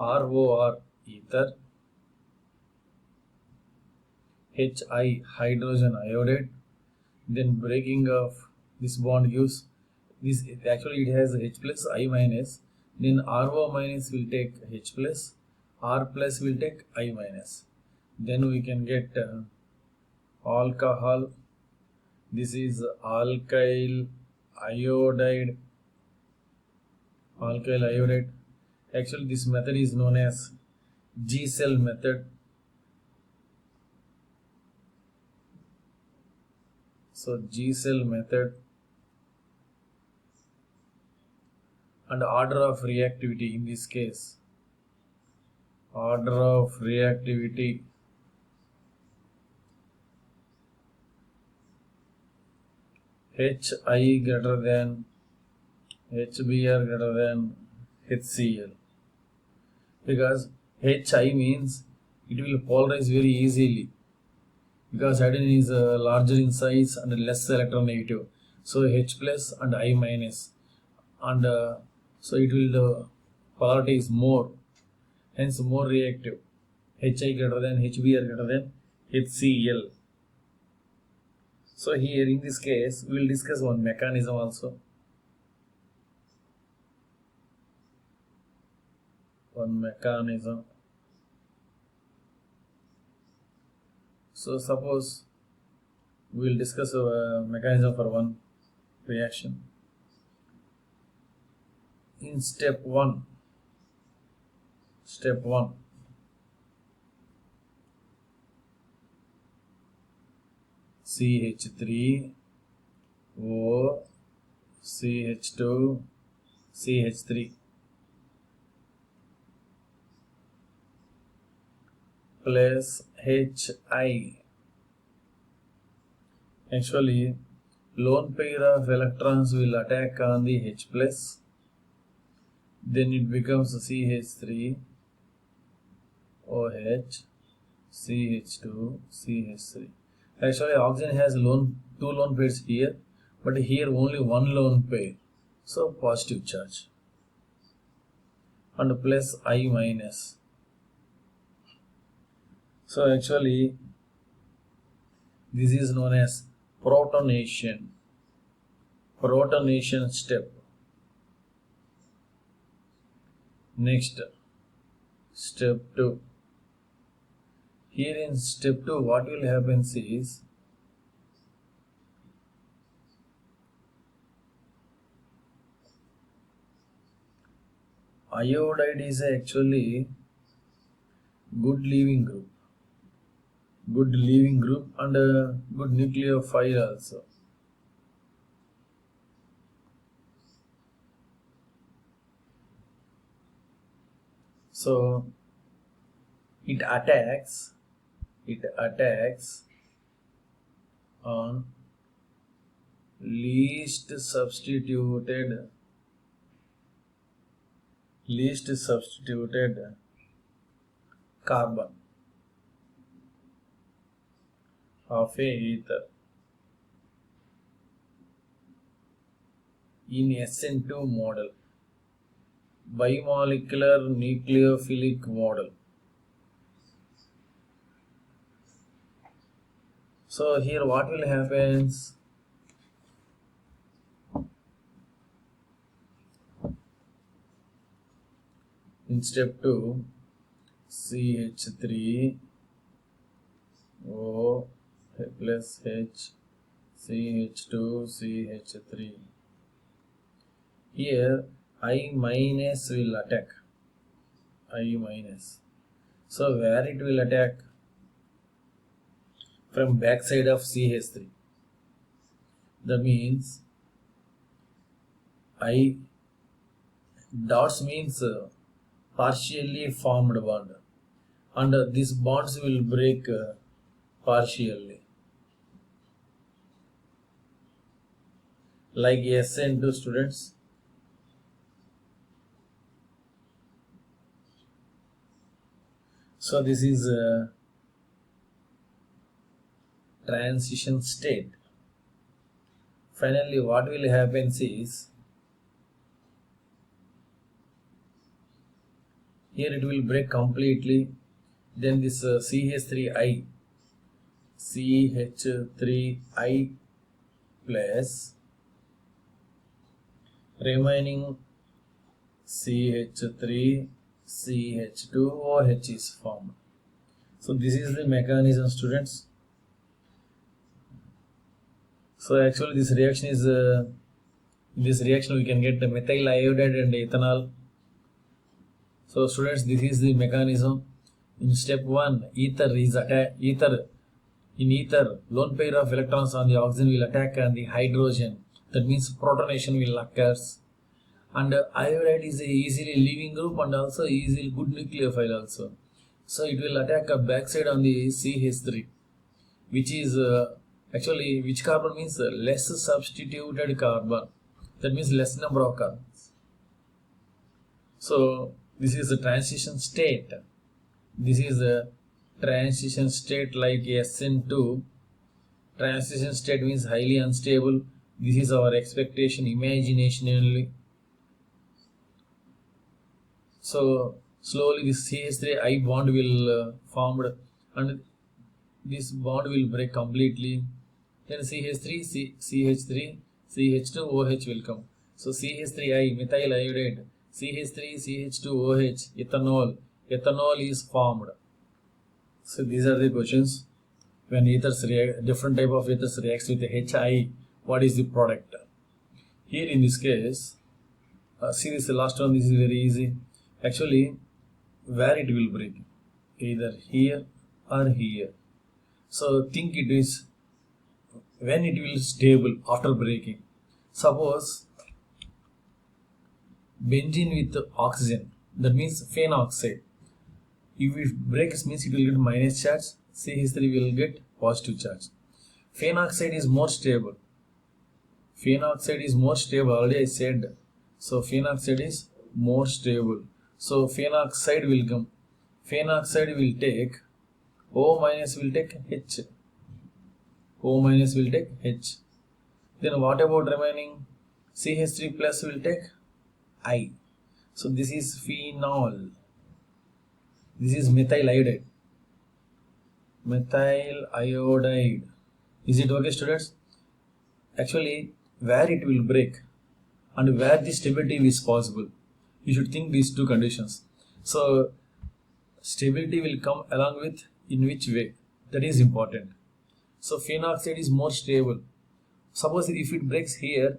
ROR ether, HI hydrogen iodide, then breaking of this bond gives this, actually it has H plus I minus, then RO minus will take H plus, R plus will take I minus, then we can get alcohol. This is alkyl iodide. Actually this method is known as G-cell method. So G-cell method, and order of reactivity in this case, order of reactivity HI greater than HBr greater than HCl, because HI means it will polarize very easily, because hydrogen is larger in size and less electronegative. So H plus and I minus, and so it will polarity is more, hence more reactive. HI greater than HBr greater than HCl. So here in this case we will discuss one mechanism also. So suppose we will discuss a mechanism for one reaction. In step 1, CH3 O CH2 CH3 plus HI. Actually, lone pair of electrons will attack on the H plus, then it becomes CH3 OH CH2 CH3. Actually, oxygen has two lone pairs here, but here only one lone pair, so positive charge, and plus I minus. So actually this is known as protonation step. Next, step 2. Here in step 2 what will happen is, iodide is actually good leaving group and a good nucleophile also. So it attacks on least substituted carbon of a ether in SN2 model, bimolecular nucleophilic model. So here what will happen? In step 2, CH3 O plus H CH2 CH3. Here I minus will attack. So where it will attack? From backside of CH3. That means I dots means partially formed bond, and these bonds will break partially, like SN2 students. So this is a transition state. Finally what will happen is, Here it will break completely. Then this CH3I plus remaining CH3 CH2OH is formed. So this is the mechanism, students. So actually this reaction is in this reaction we can get the methyl iodide and ethanol. So students, this is the mechanism. In step 1, ether is ether. In ether, lone pair of electrons on the oxygen will attack on the hydrogen. That means protonation will occur. And iodide is a easily leaving group and also easily good nucleophile also. So it will attack a backside on the CH3, which is actually which carbon means less substituted carbon. That means less number of carbons. So this is a transition state. This is a transition state like SN2. Transition state means highly unstable. This is our expectation, imagination only. So slowly this CH3I bond will formed and this bond will break completely. Then CH3, CH3, CH2OH will come. So CH3I, methyl iodide, CH3, CH2OH, ethanol. Ethanol is formed. So these are the questions. When ethers react, different type of ethers reacts with the HI, what is the product? Here in this case, see this last one, this is very easy. Actually, where it will break? Either here or here. So think it is when it will stable after breaking. Suppose benzene with oxygen, that means phenoxide. If it breaks means it will get minus charge, CH3 will get positive charge. Phenoxide is more stable. Phenoxide is more stable, already I said. So phenoxide is more stable. So phenoxide will come. Phenoxide will take O minus will take H. O minus will take H. Then what about remaining? CH3 plus will take I. So this is phenol. This is methyl iodide. Methyl iodide. Is it okay, students? Actually, where it will break and where the stability is possible, you should think these two conditions. So stability will come along with in which way, that is important. So phenoxide is more stable. Suppose if it breaks here,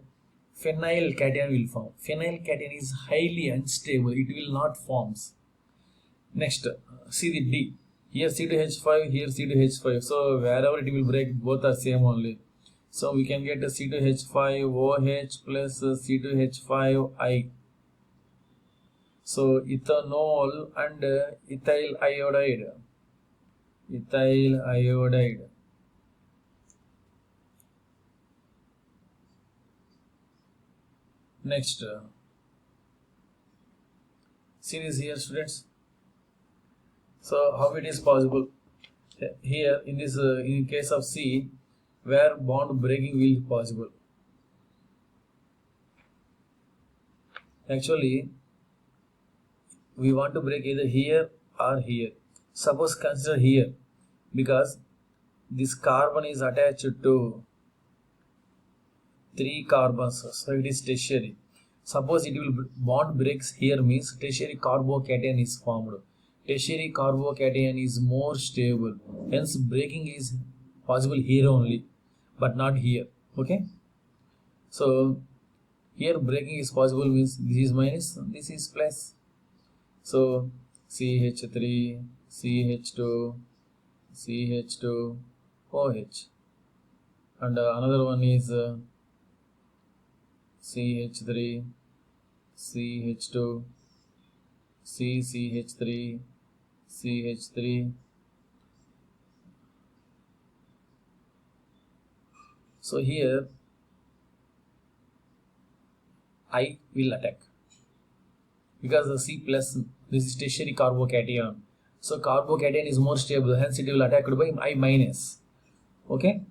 phenyl cation will form. Phenyl cation is highly unstable, it will not form. Next, see the D. Here C2H5, here C2H5. So wherever it will break, both are same only. So we can get a C2H5OH plus C2H5I. So ethanol and ethyl iodide. Ethyl iodide. Next, see this here, students. So how it is possible? Here in this in case of C, where bond breaking will be possible. Actually, we want to break either here or here. Suppose consider here, because this carbon is attached to 3 carbons, so it is tertiary. Suppose it will bond breaks here means tertiary carbocation is formed. Tertiary carbocation is more stable, hence breaking is possible here only, but not here. Okay, so here breaking is possible means this is minus, this is plus. So CH3, CH2, CH2, OH, and another one is CH3, CH2, CH3, CH3. So here I will attack because the C plus, this is tertiary carbocation. So carbocation is more stable, hence it will attack by I minus. Okay,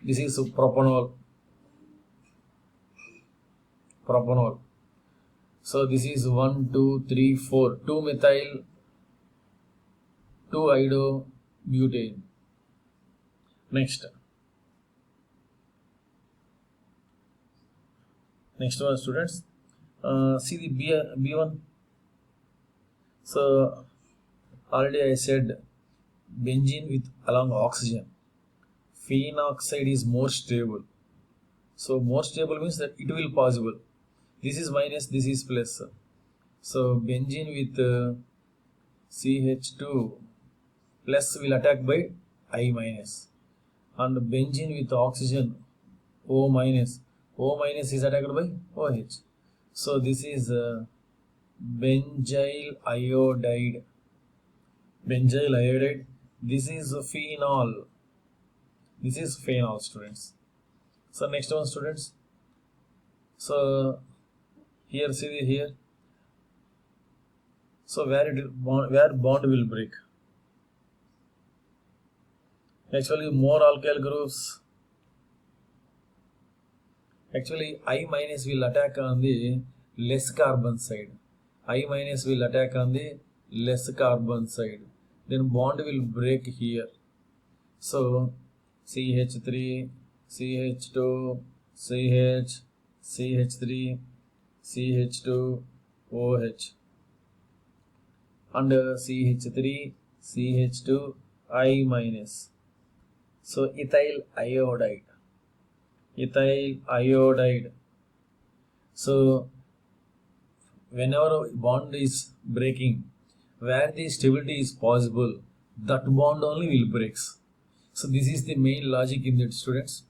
this is propanol. So this is 1, 2, 3, 4. 2-methyl, 2-iodobutane. Next one, students. See the B1. So already I said benzene with along oxygen. Phenoxide is more stable. So more stable means that it will possible. This is minus, this is plus. So benzene with CH2 plus will attack by I minus, and benzene with oxygen O minus. O minus is attacked by OH. So this is benzyl iodide. Benzyl iodide. This is phenol. This is phenol, students. So next one, students. So here, see here. So where bond will break? Actually, more alkyl groups. Actually, I minus will attack on the less carbon side. I minus will attack on the less carbon side. Then bond will break here. So CH3, CH2, CH, CH3, CH2, OH. And CH3, CH2, I minus. So ethyl iodide. Ethyl iodide. So whenever bond is breaking, where the stability is possible, that bond only will breaks. So this is the main logic in that, students.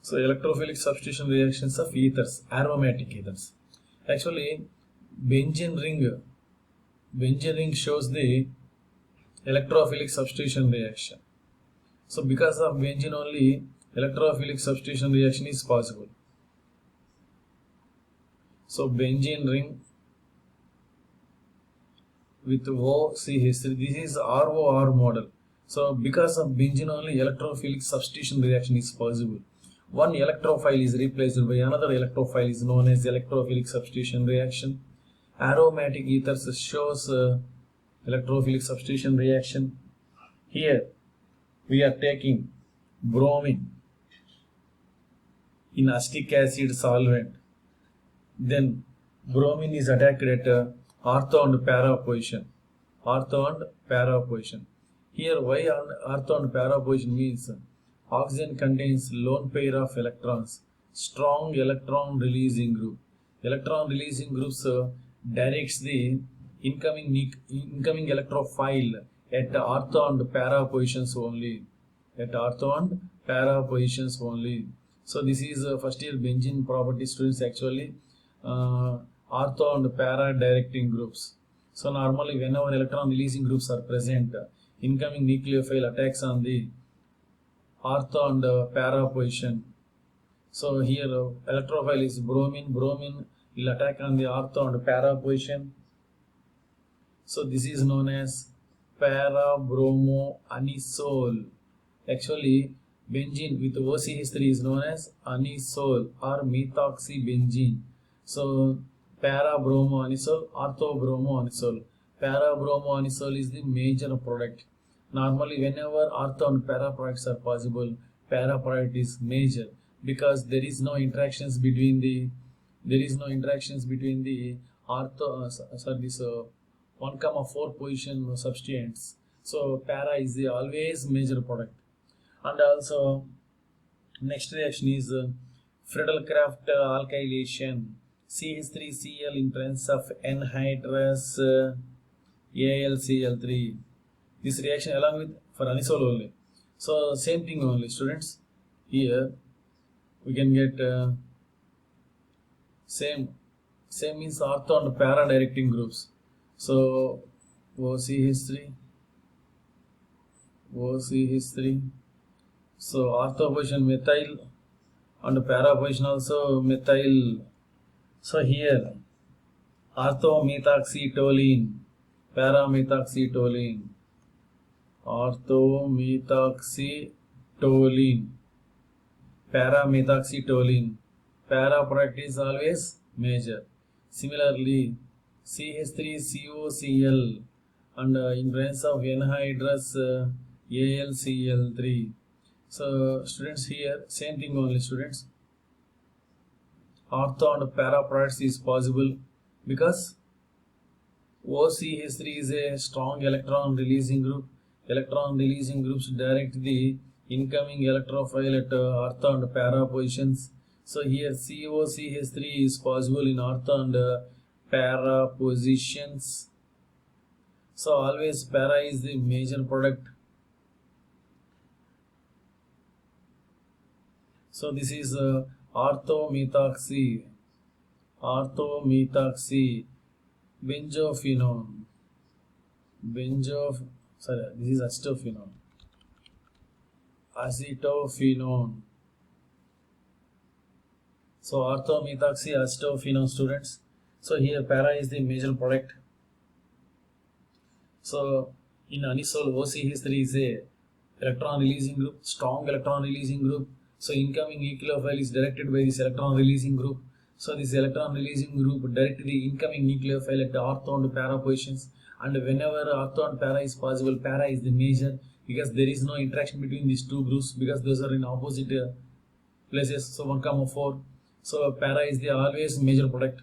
So electrophilic substitution reactions of ethers, aromatic ethers. Actually, benzene ring shows the electrophilic substitution reaction. So because of benzene only, electrophilic substitution reaction is possible. So benzene ring with OCH3, this is ROR model. So because of benzene only, electrophilic substitution reaction is possible. One electrophile is replaced by another electrophile is known as electrophilic substitution reaction. Aromatic ethers shows electrophilic substitution reaction. Here we are taking bromine in acetic acid solvent. Then bromine is attacked at ortho and para position. Ortho and para position. Here why ortho and para position means oxygen contains lone pair of electrons, strong electron releasing group. Electron releasing groups directs the incoming electrophile at ortho and para positions only. At ortho and para positions only. So this is first year benzene property, students. Actually ortho and para directing groups. So normally whenever electron releasing groups are present, incoming nucleophile attacks on the ortho and para position. So here electrophile is bromine. Bromine will attack on the ortho and para position. So this is known as para-bromo-anisole. Actually benzene with OCH3 is known as anisole or methoxybenzene. So para-bromo-anisole, ortho-bromo-anisole. Para-bromo-anisole is the major product. Normally whenever ortho and para products are possible, para product is major because there is no interactions between the ortho this 1,4 position substituents. So para is the always major product. And also next reaction is Friedel-Crafts alkylation. CH3Cl in presence of anhydrous AlCl3. This reaction along with for anisole only. So same thing only, students. Here we can get same means ortho and para directing groups. So OCH3. So ortho position methyl and para position also methyl. So here ortho-methoxytoluene, para-methoxytoluene, ortho-methoxytoluene, para-methoxytoluene. Para product is always major. Similarly, CH3COCl and in presence of anhydrous AlCl3. So students, here same thing only students. Ortho and para products is possible because OCH3 is a strong electron releasing group. Electron releasing groups direct the incoming electrophile at ortho and para positions. So here COCH3 is possible in ortho and para positions. So always para is the major product. So this is orthomethoxy, benzophenone, this is acetophenone. So orthomethoxy, acetophenone students. So here para is the major product. So in anisole, OCH3 is a electron releasing group, strong electron releasing group. So incoming nucleophile is directed by this electron releasing group. So this electron releasing group direct the incoming nucleophile at the ortho and para positions. And whenever ortho and para is possible, para is the major because there is no interaction between these two groups because those are in opposite places. So 1, 4. So para is the always major product.